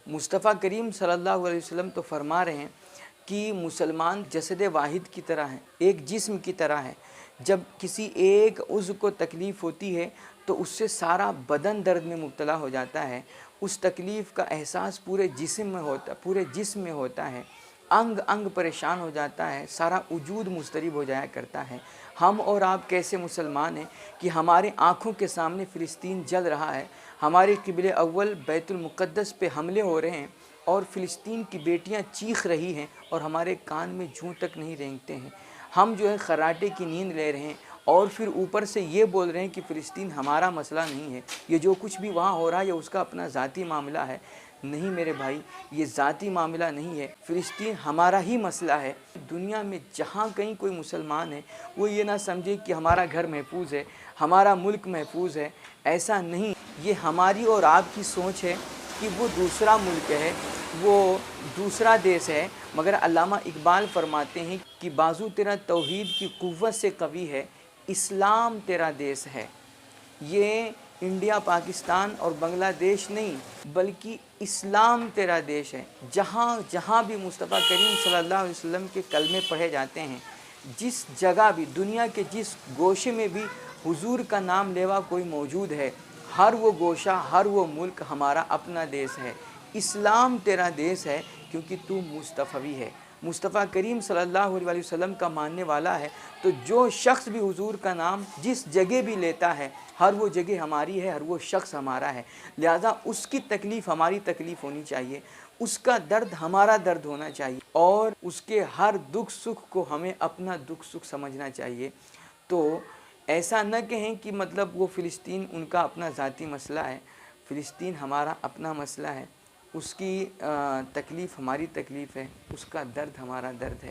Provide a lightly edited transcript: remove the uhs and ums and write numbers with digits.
मुस्तफ़ा करीम सल्लल्लाहु अलैहि वसल्लम तो फरमा रहे हैं कि मुसलमान जसद वाहिद की तरह है, एक जिस्म की तरह है। जब किसी एक उज़्व को तकलीफ़ होती है तो उससे सारा बदन दर्द में मुब्तला हो जाता है। उस तकलीफ़ का एहसास पूरे जिस्म में होता है। अंग अंग परेशान हो जाता है, सारा वजूद मुस्तरिब हो जाया करता है। हम और आप कैसे मुसलमान हैं कि हमारे आँखों के सामने फ़िलिस्तीन जल रहा है, हमारे क़िबले अव्वल बैतुल मुक़द्दस पे हमले हो रहे हैं और फ़िलिस्तीन की बेटियां चीख रही हैं और हमारे कान में जूं तक नहीं रेंगते हैं। हम जो है खर्राटे की नींद ले रहे हैं और फिर ऊपर से ये बोल रहे हैं कि फ़िलिस्तीन हमारा मसला नहीं है, ये जो कुछ भी वहाँ हो रहा है ये उसका अपना ज़ाती मामला है। नहीं मेरे भाई, ये ज़ाती मामला नहीं है, फ़िलिस्तीन हमारा ही मसला है। दुनिया में जहाँ कहीं कोई मुसलमान है वो ये ना समझे कि हमारा घर महफूज है, हमारा मुल्क महफूज है। ऐसा नहीं, ये हमारी और आपकी सोच है कि वो दूसरा मुल्क है, वो दूसरा देश है। मगर अल्लामा इकबाल फरमाते हैं कि बाजू तेरा तौहीद की कुव्वत से कवी है, इस्लाम तेरा देश है। ये इंडिया पाकिस्तान और बांग्लादेश नहीं बल्कि इस्लाम तेरा देश है। जहाँ जहाँ भी मुस्तफ़ा करीम सल्लल्लाहु अलैहि वसल्लम के कलमे पढ़े जाते हैं, जिस जगह भी, दुनिया के जिस गोशे में भी हुजूर का नाम लेवा कोई मौजूद है, हर वो गोशा, हर वो मुल्क हमारा अपना देश है। इस्लाम तेरा देश है क्योंकि तू मुस्तफ़वी है, मुस्तफ़ा करीम सल्लल्लाहु अलैहि वसल्लम का मानने वाला है। तो जो शख्स भी हुजूर का नाम जिस जगह भी लेता है, हर वो जगह हमारी है, हर वो शख्स हमारा है। लिहाजा उसकी तकलीफ़ हमारी तकलीफ़ होनी चाहिए, उसका दर्द हमारा दर्द होना चाहिए और उसके हर दुख सुख को हमें अपना दुख सुख समझना चाहिए। तो ऐसा न कहें कि मतलब वो फ़िलिस्तीन उनका अपना ज़ाती मसला है, फ़िलिस्तीन हमारा अपना मसला है। उसकी तकलीफ़ हमारी तकलीफ़ है, उसका दर्द हमारा दर्द है।